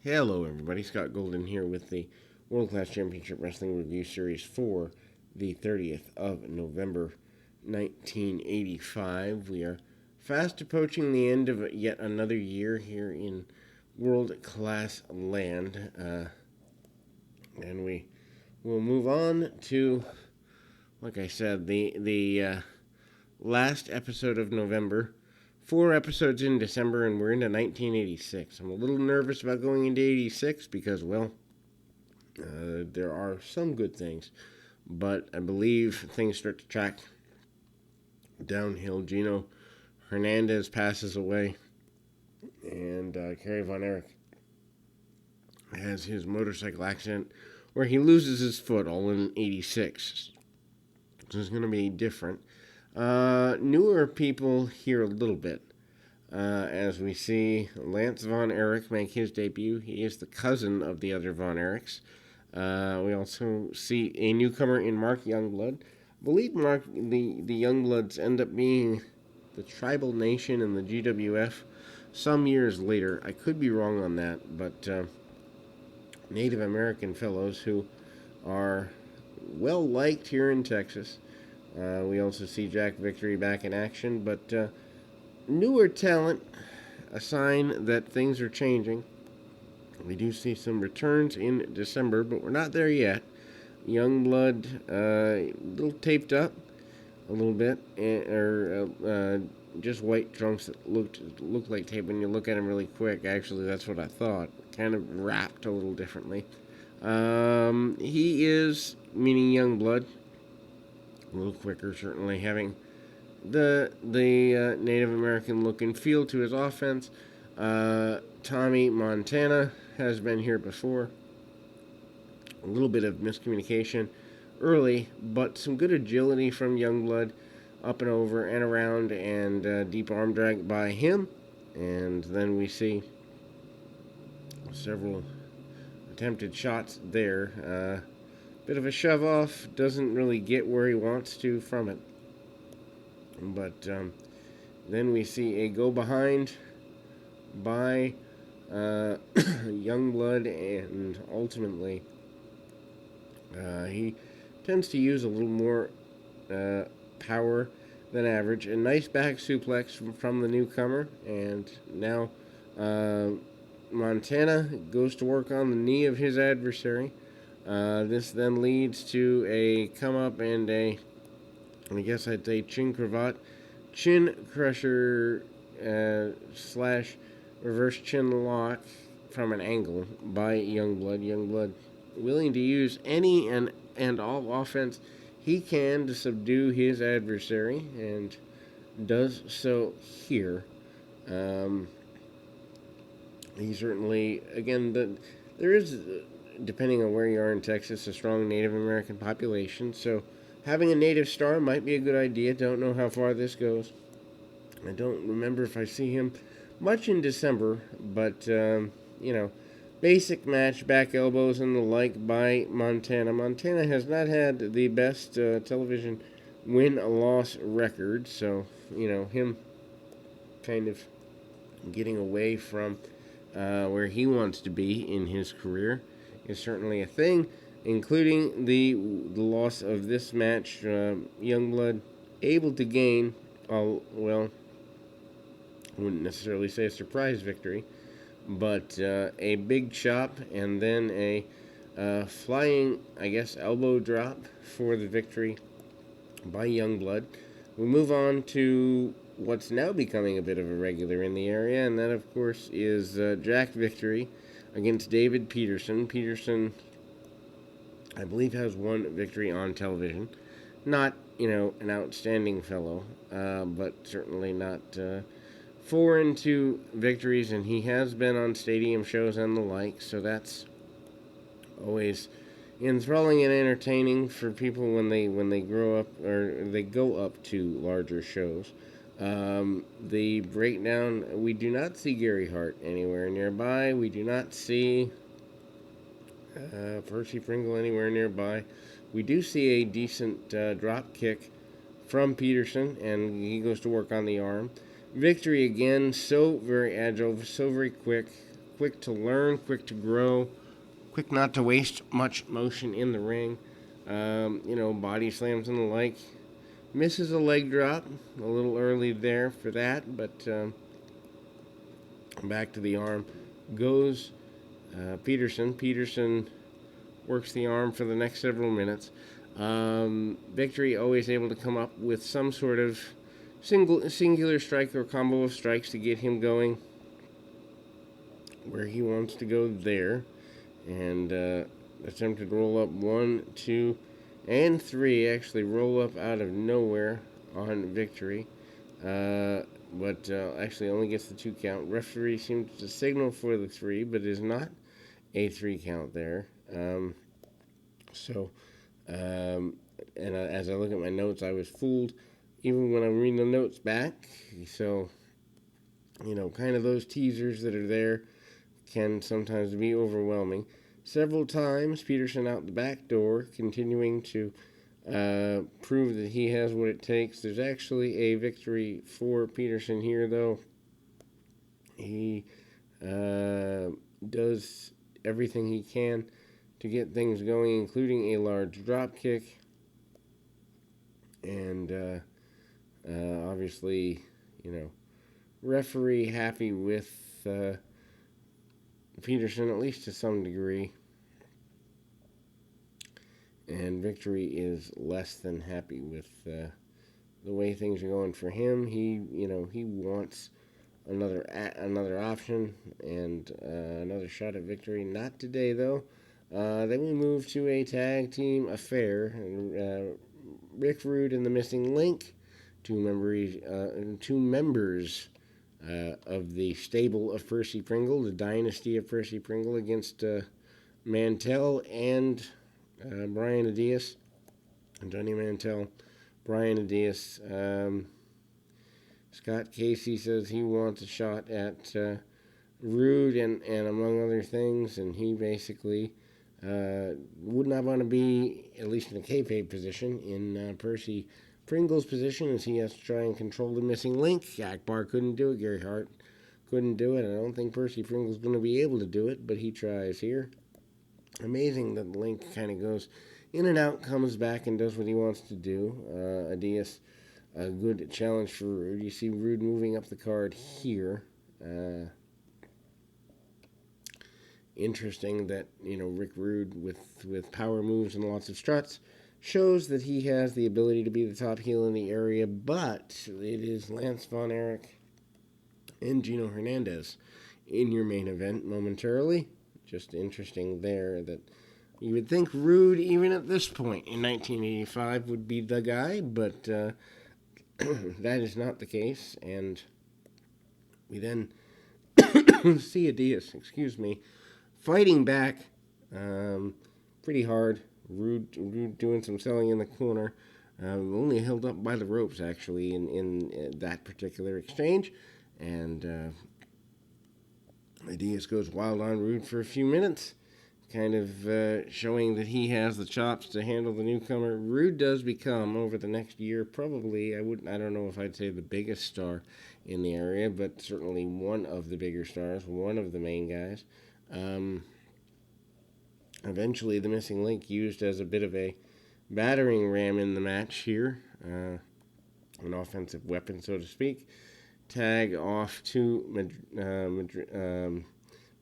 Hello, everybody. Scott Golden here with the World Class Championship Wrestling Review Series for the 30th of November, 1985. We are fast approaching the end of yet another year here in World Class Land. And we will move on to, like I said, the last episode of November. 4 episodes in December, and we're into 1986. I'm a little nervous about going into 86 because, well, there are some good things, but I believe things start to track downhill. Gino Hernandez passes away, and Kerry Von Erich has his motorcycle accident where he loses his foot, all in 86. So it's going to be different. Newer people here a little bit, as we see Lance Von Erich make his debut. He is the cousin of the other Von Erichs. We also see a newcomer in Mark Youngblood. I believe the Youngbloods end up being the tribal nation in the GWF some years later. I could be wrong on that, but Native American fellows who are well liked here in Texas. We also see Jack Victory back in action, but newer talent, a sign that things are changing. We do see some returns in December, but we're not there yet. Youngblood, a little taped up, a little bit, just white trunks that looked like tape when you look at him really quick. Actually, that's what I thought. Kind of wrapped a little differently. He is, meaning Youngblood, a little quicker, certainly, having the Native American look and feel to his offense. Tommy Montana has been here before. A little bit of miscommunication early, but some good agility from Youngblood, up and over and around, and deep arm drag by him. And then we see several attempted shots there. Bit of a shove off, doesn't really get where he wants to from it. But then we see a go behind by Youngblood, and ultimately he tends to use a little more power than average. A nice back suplex from the newcomer, and now Montana goes to work on the knee of his adversary. This then leads to a come up and I guess I'd say chin crusher slash reverse chin lock from an angle by Youngblood. Youngblood willing to use any and all offense he can to subdue his adversary, and does so here. He certainly, again, there is, depending on where you are in Texas, a strong Native American population, so having a native star might be a good idea. Don't know how far this goes. I don't remember if I see him much in December, but, basic match, back elbows and the like by Montana. Montana has not had the best television win-loss record, so, him kind of getting away from where he wants to be in his career is certainly a thing, including the loss of this match. Youngblood able to gain, I wouldn't necessarily say a surprise victory, but a big chop and then a flying, I guess, elbow drop for the victory by Youngblood. We move on to what's now becoming a bit of a regular in the area, and that, of course, is Jack Victory against David Peterson. Peterson, I believe, has one victory on television. Not, an outstanding fellow, but certainly not foreign to victories, and he has been on stadium shows and the like, so that's always enthralling and entertaining for people when they grow up, or they go up to larger shows. The breakdown, we do not see Gary Hart anywhere nearby. We do not see Percy Pringle anywhere nearby. We do see a decent drop kick from Peterson, and he goes to work on the arm. Victory again, so very agile, so very quick, quick to learn, quick to grow, quick not to waste much motion in the ring. Body slams and the like. Misses a leg drop, a little early there for that, but back to the arm goes Peterson. Peterson works the arm for the next several minutes. Victory always able to come up with some sort of singular strike or combo of strikes to get him going where he wants to go there. And attempted roll up 1, 2, and 3. Actually roll up out of nowhere on Victory. But actually only gets the 2 count. Referee seems to signal for the 3, but is not a 3 count there. And as I look at my notes, I was fooled even when I'm reading the notes back. So, kind of those teasers that are there can sometimes be overwhelming. Several times, Peterson out the back door, continuing to prove that he has what it takes. There's actually a victory for Peterson here, though. He does everything he can to get things going, including a large drop kick. And obviously, referee happy with Peterson, at least to some degree. And Victory is less than happy with the way things are going for him. He wants another option and another shot at Victory. Not today, though. Then we move to a tag team affair. Rick Rude and the Missing Link, two members of the stable of Percy Pringle, the dynasty of Percy Pringle, against Mantell and Brian Adias. Johnny Mantell, Brian Adias. Scott Casey says he wants a shot at Rude and among other things, and he basically would not want to be, at least in a kayfabe position, in Percy Pringle's position, as he has to try and control the Missing Link. Akbar couldn't do it. Gary Hart couldn't do it. I don't think Percy Pringle's going to be able to do it, but he tries here. Amazing that the Link kind of goes in and out, comes back, and does what he wants to do. Adias, a good challenge for Rude. You see Rude moving up the card here. Interesting that, Rick Rude with power moves and lots of struts shows that he has the ability to be the top heel in the area, but it is Lance Von Erich and Gino Hernandez in your main event momentarily. Just interesting there that you would think Rude, even at this point in 1985, would be the guy, but that is not the case, and we then see Adias, fighting back pretty hard. Rude doing some selling in the corner. Only held up by the ropes, actually, in that particular exchange. And Adias goes wild on Rude for a few minutes, kind of showing that he has the chops to handle the newcomer. Rude does become, over the next year, probably, I don't know if I'd say the biggest star in the area, but certainly one of the bigger stars, one of the main guys. Eventually, the Missing Link used as a bit of a battering ram in the match here, an offensive weapon, so to speak. Tag off to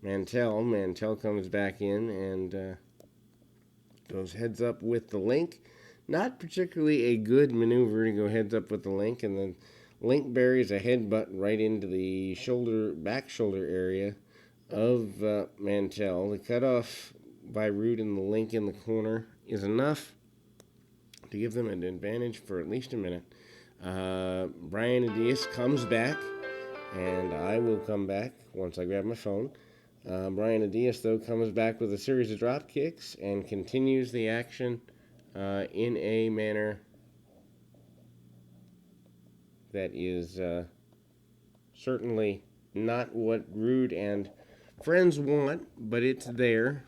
Mantell. Mantell comes back in and goes heads up with the Link. Not particularly a good maneuver to go heads up with the Link, and then Link buries a headbutt right into the back shoulder area of Mantell. The cutoff by Rude and the Link in the corner is enough to give them an advantage for at least a minute. Brian Adias comes back, and I will come back once I grab my phone. Brian Adias, though, comes back with a series of drop kicks and continues the action in a manner that is certainly not what Rude and friends want, but it's there.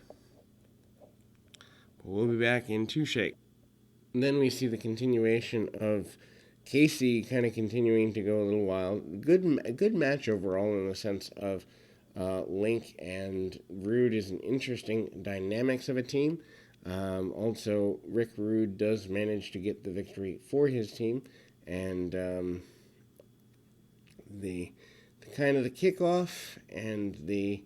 We'll be back in 2 shakes. And then we see the continuation of Casey kind of continuing to go a little wild. A good match overall in the sense of Link and Rude is an interesting dynamics of a team. Also, Rick Rude does manage to get the victory for his team, and the kind of the kickoff and the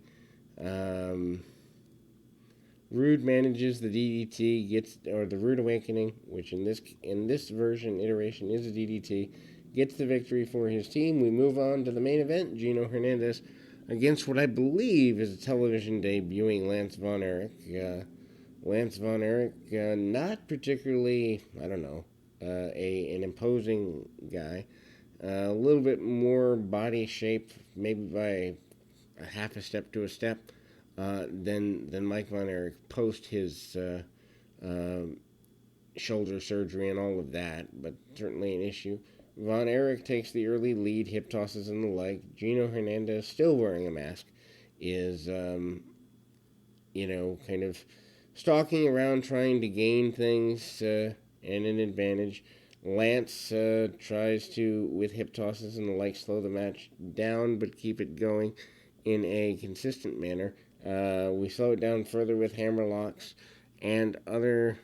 Rude manages the DDT, or the Rude Awakening, which in this version iteration is a DDT, gets the victory for his team. We move on to the main event, Gino Hernandez against what I believe is a television debuting Lance Von Erich. Lance Von Erich, not particularly, I don't know, an imposing guy. A little bit more body shape, maybe by a half a step to a step, than Mike Von Erich post his shoulder surgery and all of that, but certainly an issue. Von Erich takes the early lead, hip tosses and the like. Gino Hernandez, still wearing a mask, is, kind of stalking around trying to gain things and an advantage. Lance tries to, with hip tosses and the like, slow the match down but keep it going in a consistent manner. We slow it down further with hammerlocks and other,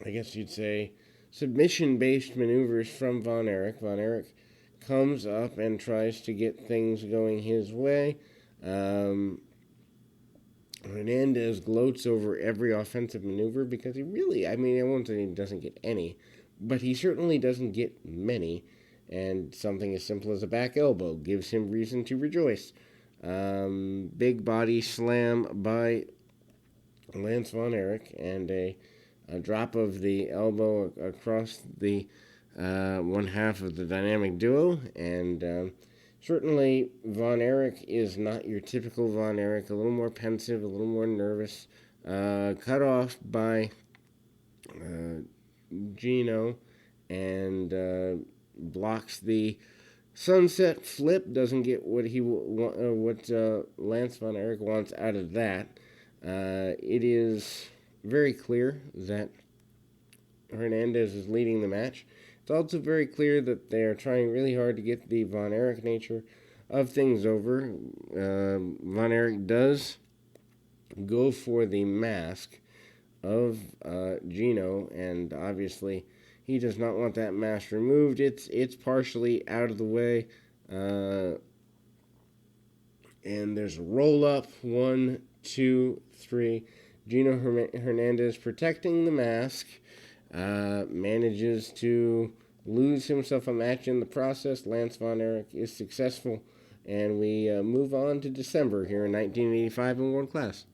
I guess you'd say, submission-based maneuvers from Von Erich. Von Erich comes up and tries to get things going his way. Hernandez gloats over every offensive maneuver because he really, I won't say he doesn't get any, but he certainly doesn't get many, and something as simple as a back elbow gives him reason to rejoice. Big body slam by Lance Von Erich, and a drop of the elbow across the one half of the dynamic duo, and certainly Von Erich is not your typical Von Erich, a little more pensive, a little more nervous, cut off by Gino, and blocks the sunset flip, doesn't get what Lance Von Erich wants out of that. It is very clear that Hernandez is leading the match. It's also very clear that they are trying really hard to get the Von Erich nature of things over. Von Erich does go for the mask of Gino, and obviously he does not want that mask removed. It's partially out of the way, and there's a roll up. 1, 2, 3. Gino Hernandez, protecting the mask, manages to lose himself a match in the process. Lance Von Erich is successful, and we move on to December here in 1985 in World Class.